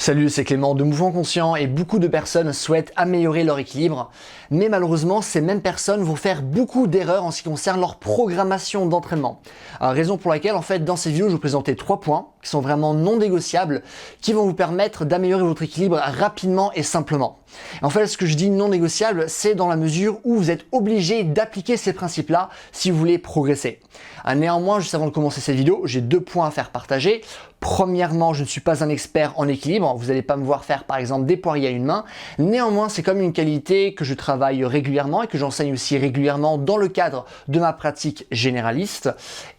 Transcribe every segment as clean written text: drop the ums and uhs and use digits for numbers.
Salut, c'est Clément de Mouvement Conscient et beaucoup de personnes souhaitent améliorer leur équilibre, mais malheureusement ces mêmes personnes vont faire beaucoup d'erreurs en ce qui concerne leur programmation d'entraînement. Raison pour laquelle en fait dans ces vidéos je vais vous présenter 3 points qui sont vraiment non négociables, qui vont vous permettre d'améliorer votre équilibre rapidement et simplement. En fait, ce que je dis non négociable, c'est dans la mesure où vous êtes obligé d'appliquer ces principes-là si vous voulez progresser. Néanmoins, juste avant de commencer cette vidéo, j'ai 2 points à faire partager. Premièrement, je ne suis pas un expert en équilibre. Vous n'allez pas me voir faire par exemple des poiriers à une main. Néanmoins, c'est comme une qualité que je travaille régulièrement et que j'enseigne aussi régulièrement dans le cadre de ma pratique généraliste.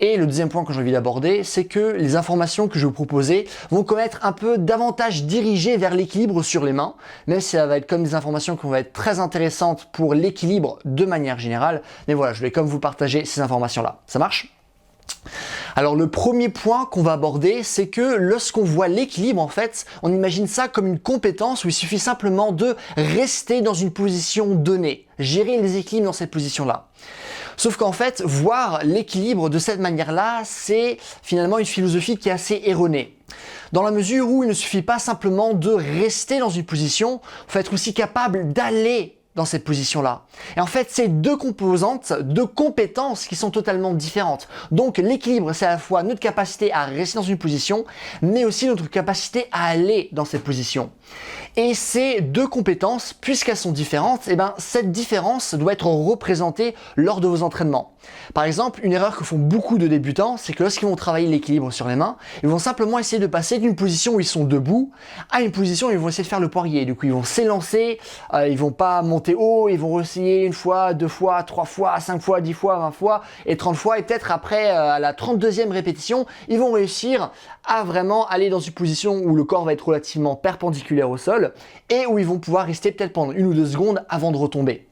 Et le deuxième point que j'ai envie d'aborder, c'est que les informations que je vais vous proposer vont quand même être un peu davantage dirigées vers l'équilibre sur les mains, même si ça va être comme des informations qui vont être très intéressantes pour l'équilibre de manière générale. Mais voilà, je vais comme vous partager ces informations-là. Ça marche ? Alors le premier point qu'on va aborder, c'est que lorsqu'on voit l'équilibre, en fait, on imagine ça comme une compétence où il suffit simplement de rester dans une position donnée, gérer les équilibres dans cette position-là. Sauf qu'en fait, voir l'équilibre de cette manière-là, c'est finalement une philosophie qui est assez erronée. Dans la mesure où il ne suffit pas simplement de rester dans une position, il faut être aussi capable d'aller dans cette position-là. Et en fait, c'est 2 composantes, 2 compétences qui sont totalement différentes. Donc l'équilibre, c'est à la fois notre capacité à rester dans une position, mais aussi notre capacité à aller dans cette position. Et ces 2 compétences, puisqu'elles sont différentes, cette différence doit être représentée lors de vos entraînements. Par exemple, une erreur que font beaucoup de débutants, c'est que lorsqu'ils vont travailler l'équilibre sur les mains, ils vont simplement essayer de passer d'une position où ils sont debout à une position où ils vont essayer de faire le poirier. Du coup, ils vont s'élancer, ils vont pas monter haut, ils vont essayer 1 fois, 2 fois, 3 fois, 5 fois, 10 fois, 20 fois et 30 fois. Et peut-être après, à la 32e répétition, ils vont réussir à vraiment aller dans une position où le corps va être relativement perpendiculaire au sol et où ils vont pouvoir rester peut-être pendant 1 ou 2 secondes avant de retomber.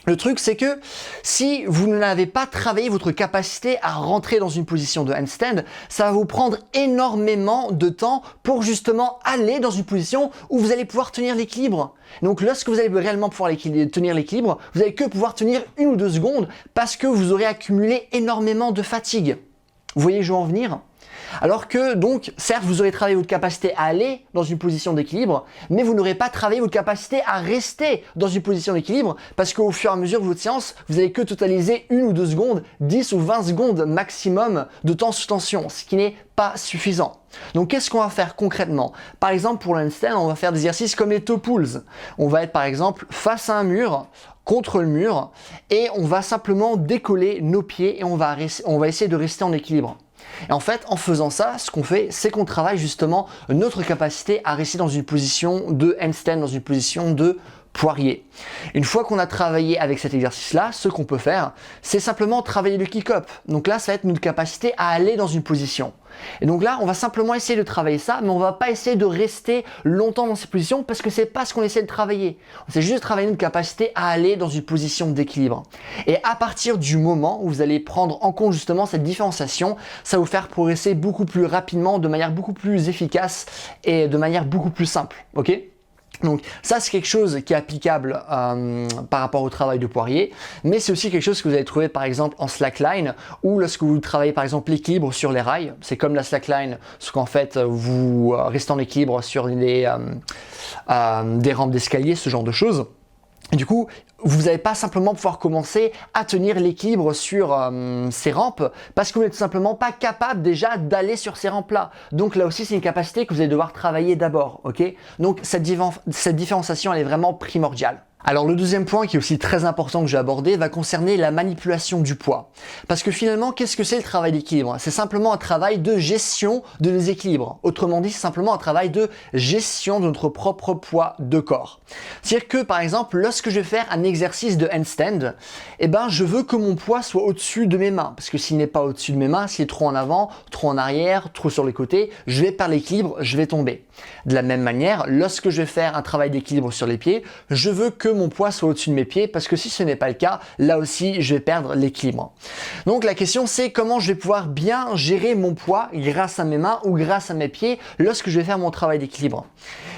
Le truc, c'est que si vous n'avez pas travaillé votre capacité à rentrer dans une position de handstand, ça va vous prendre énormément de temps pour justement aller dans une position où vous allez pouvoir tenir l'équilibre. Donc lorsque vous allez réellement pouvoir tenir l'équilibre, vous allez que pouvoir tenir 1 ou 2 secondes parce que vous aurez accumulé énormément de fatigue. Vous voyez où je veux en venir ? Alors que donc, certes, vous aurez travaillé votre capacité à aller dans une position d'équilibre, mais vous n'aurez pas travaillé votre capacité à rester dans une position d'équilibre parce qu'au fur et à mesure de votre séance, vous n'allez que totaliser 1 ou 2 secondes, 10 ou 20 secondes maximum de temps sous tension, ce qui n'est pas suffisant. Donc qu'est-ce qu'on va faire concrètement ? Par exemple, pour le handstand, on va faire des exercices comme les toe pulls. On va être par exemple face à un mur, contre le mur, et on va simplement décoller nos pieds et on va essayer de rester en équilibre. Et en fait, en faisant ça, ce qu'on fait, c'est qu'on travaille justement notre capacité à rester dans une position de handstand, dans une position de poirier. Une fois qu'on a travaillé avec cet exercice-là, ce qu'on peut faire, c'est simplement travailler le kick-up. Donc là, ça va être notre capacité à aller dans une position. Et donc là, on va simplement essayer de travailler ça, mais on va pas essayer de rester longtemps dans cette position parce que c'est pas ce qu'on essaie de travailler. On essaie juste de travailler notre capacité à aller dans une position d'équilibre. Et à partir du moment où vous allez prendre en compte justement cette différenciation, ça va vous faire progresser beaucoup plus rapidement, de manière beaucoup plus efficace et de manière beaucoup plus simple. Ok ? Donc ça, c'est quelque chose qui est applicable par rapport au travail de poirier, mais c'est aussi quelque chose que vous allez trouver par exemple en slackline ou lorsque vous travaillez par exemple l'équilibre sur les rails. C'est comme la slackline, sauf qu'en fait vous restez en équilibre sur des rampes d'escalier, ce genre de choses. Et du coup, vous n'allez pas simplement pouvoir commencer à tenir l'équilibre sur ces rampes parce que vous n'êtes tout simplement pas capable déjà d'aller sur ces rampes-là. Donc là aussi, c'est une capacité que vous allez devoir travailler d'abord. Ok ? Donc cette différenciation, elle est vraiment primordiale. Alors le deuxième point qui est aussi très important que j'ai abordé va concerner la manipulation du poids. Parce que finalement, qu'est-ce que c'est le travail d'équilibre ? C'est simplement un travail de gestion de déséquilibre. Autrement dit, c'est simplement un travail de gestion de notre propre poids de corps. C'est-à-dire que par exemple, lorsque je vais faire un exercice de handstand, je veux que mon poids soit au-dessus de mes mains. Parce que s'il n'est pas au-dessus de mes mains, s'il est trop en avant, trop en arrière, trop sur les côtés, je vais perdre l'équilibre, je vais tomber. De la même manière, lorsque je vais faire un travail d'équilibre sur les pieds, je veux que mon poids soit au-dessus de mes pieds parce que si ce n'est pas le cas, là aussi je vais perdre l'équilibre. Donc la question c'est comment je vais pouvoir bien gérer mon poids grâce à mes mains ou grâce à mes pieds lorsque je vais faire mon travail d'équilibre.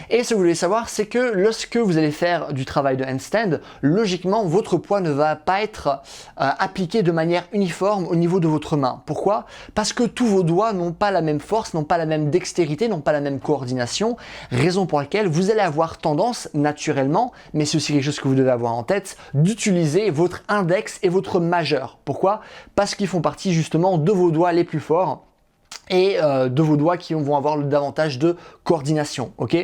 Et ce que vous devez savoir, c'est que lorsque vous allez faire du travail de handstand, logiquement, votre poids ne va pas être appliqué de manière uniforme au niveau de votre main. Pourquoi? Parce que tous vos doigts n'ont pas la même force, n'ont pas la même dextérité, n'ont pas la même coordination, raison pour laquelle vous allez avoir tendance naturellement, mais c'est aussi quelque chose que vous devez avoir en tête, d'utiliser votre index et votre majeur. Pourquoi? Parce qu'ils font partie justement de vos doigts les plus forts et de vos doigts qui vont avoir davantage de coordination, ok?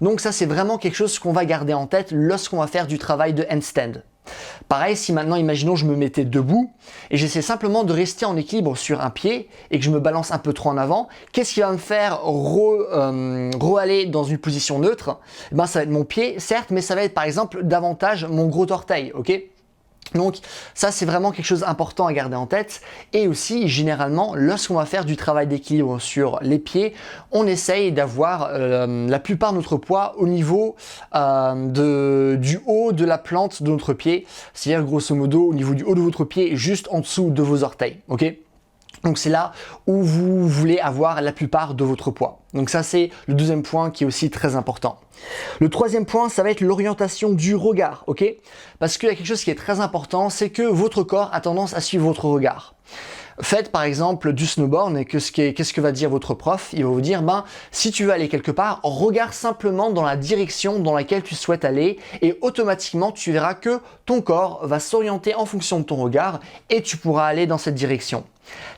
Donc ça, c'est vraiment quelque chose qu'on va garder en tête lorsqu'on va faire du travail de handstand. Pareil, si maintenant, imaginons, je me mettais debout et j'essaie simplement de rester en équilibre sur un pied et que je me balance un peu trop en avant, qu'est-ce qui va me faire re-aller dans une position neutre? Eh ben, ça va être mon pied, certes, mais ça va être par exemple davantage mon gros orteil, ok? Donc ça, c'est vraiment quelque chose d'important à garder en tête. Et aussi, généralement, lorsqu'on va faire du travail d'équilibre sur les pieds, on essaye d'avoir la plupart de notre poids au niveau du haut de la plante de notre pied. C'est-à-dire grosso modo au niveau du haut de votre pied, juste en dessous de vos orteils. Ok ? Donc c'est là où vous voulez avoir la plupart de votre poids. Donc ça, c'est le deuxième point qui est aussi très important. Le troisième point, ça va être l'orientation du regard, ok? Parce qu'il y a quelque chose qui est très important, c'est que votre corps a tendance à suivre votre regard. Faites par exemple du snowboard et qu'est-ce que va dire votre prof? Il va vous dire, si tu veux aller quelque part, regarde simplement dans la direction dans laquelle tu souhaites aller et automatiquement tu verras que ton corps va s'orienter en fonction de ton regard et tu pourras aller dans cette direction.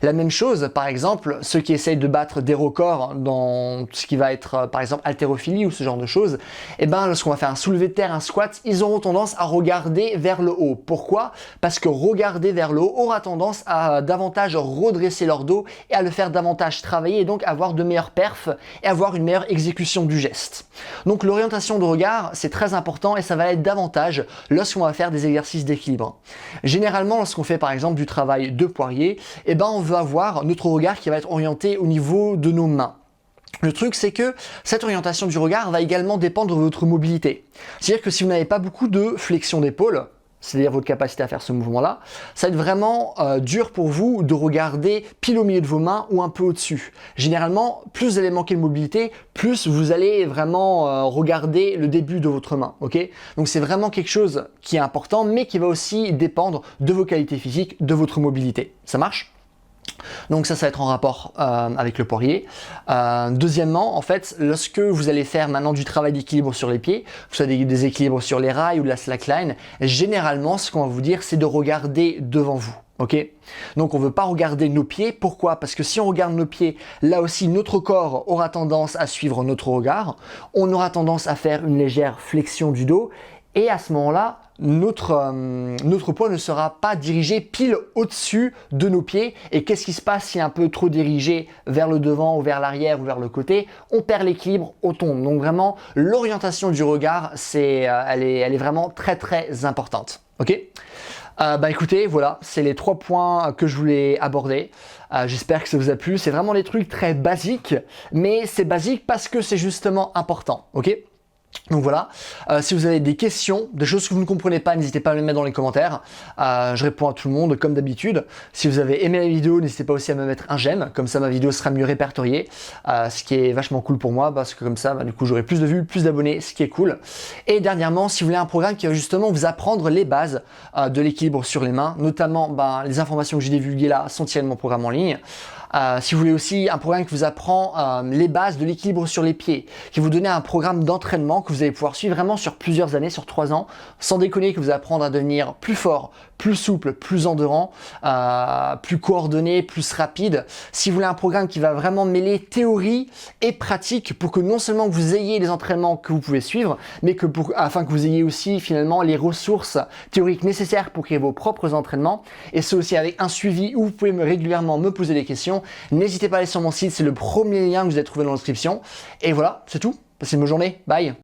La même chose, par exemple, ceux qui essayent de battre des records dans ce qui va être, par exemple, haltérophilie ou ce genre de choses, lorsqu'on va faire un soulevé de terre, un squat, ils auront tendance à regarder vers le haut. Pourquoi? Parce que regarder vers le haut aura tendance à davantage redresser leur dos et à le faire davantage travailler et donc avoir de meilleures perfs et avoir une meilleure exécution du geste. Donc l'orientation de regard, c'est très important et ça va être davantage lorsqu'on va faire des exercices d'équilibre. Généralement, lorsqu'on fait par exemple du travail de poirier, on veut avoir notre regard qui va être orienté au niveau de nos mains. Le truc, c'est que cette orientation du regard va également dépendre de votre mobilité. C'est-à-dire que si vous n'avez pas beaucoup de flexion d'épaule, c'est-à-dire votre capacité à faire ce mouvement-là, ça va être vraiment dur pour vous de regarder pile au milieu de vos mains ou un peu au-dessus. Généralement, plus vous allez manquer de mobilité, plus vous allez vraiment regarder le début de votre main, ok? Donc c'est vraiment quelque chose qui est important, mais qui va aussi dépendre de vos qualités physiques, de votre mobilité. Ça marche? Donc ça va être en rapport avec le poirier. Deuxièmement, en fait, lorsque vous allez faire maintenant du travail d'équilibre sur les pieds, que ce soit des équilibres sur les rails ou de la slackline, généralement, ce qu'on va vous dire, c'est de regarder devant vous. Ok? Donc on ne veut pas regarder nos pieds. Pourquoi? Parce que si on regarde nos pieds, là aussi, notre corps aura tendance à suivre notre regard. On aura tendance à faire une légère flexion du dos. Et à ce moment-là, notre poids ne sera pas dirigé pile au-dessus de nos pieds. Et qu'est-ce qui se passe si un peu trop dirigé vers le devant ou vers l'arrière ou vers le côté? On perd l'équilibre, on tombe. Donc vraiment, l'orientation du regard, elle est vraiment très très importante. Ok? Écoutez, voilà, c'est les 3 points que je voulais aborder. J'espère que ça vous a plu. C'est vraiment des trucs très basiques, mais c'est basique parce que c'est justement important. Ok? Donc voilà, si vous avez des questions, des choses que vous ne comprenez pas, n'hésitez pas à me les mettre dans les commentaires. Je réponds à tout le monde comme d'habitude. Si vous avez aimé la vidéo, n'hésitez pas aussi à me mettre un j'aime, comme ça ma vidéo sera mieux répertoriée, ce qui est vachement cool pour moi parce que comme ça, du coup, j'aurai plus de vues, plus d'abonnés, ce qui est cool. Et dernièrement, si vous voulez un programme qui va justement vous apprendre les bases de l'équilibre sur les mains, notamment les informations que j'ai divulguées là sont tirées de mon programme en ligne. Si vous voulez aussi un programme qui vous apprend les bases de l'équilibre sur les pieds, qui vous donne un programme d'entraînement que vous allez pouvoir suivre vraiment sur plusieurs années, sur 3 ans, sans déconner, que vous apprendre à devenir plus fort, plus souple, plus endurant, plus coordonné, plus rapide. Si vous voulez un programme qui va vraiment mêler théorie et pratique pour que non seulement vous ayez les entraînements que vous pouvez suivre, mais afin que vous ayez aussi finalement les ressources théoriques nécessaires pour créer vos propres entraînements, et ce aussi avec un suivi où vous pouvez régulièrement me poser des questions. N'hésitez pas à aller sur mon site, c'est le premier lien que vous allez trouver dans la description. Et voilà, c'est tout. Passez une bonne journée. Bye.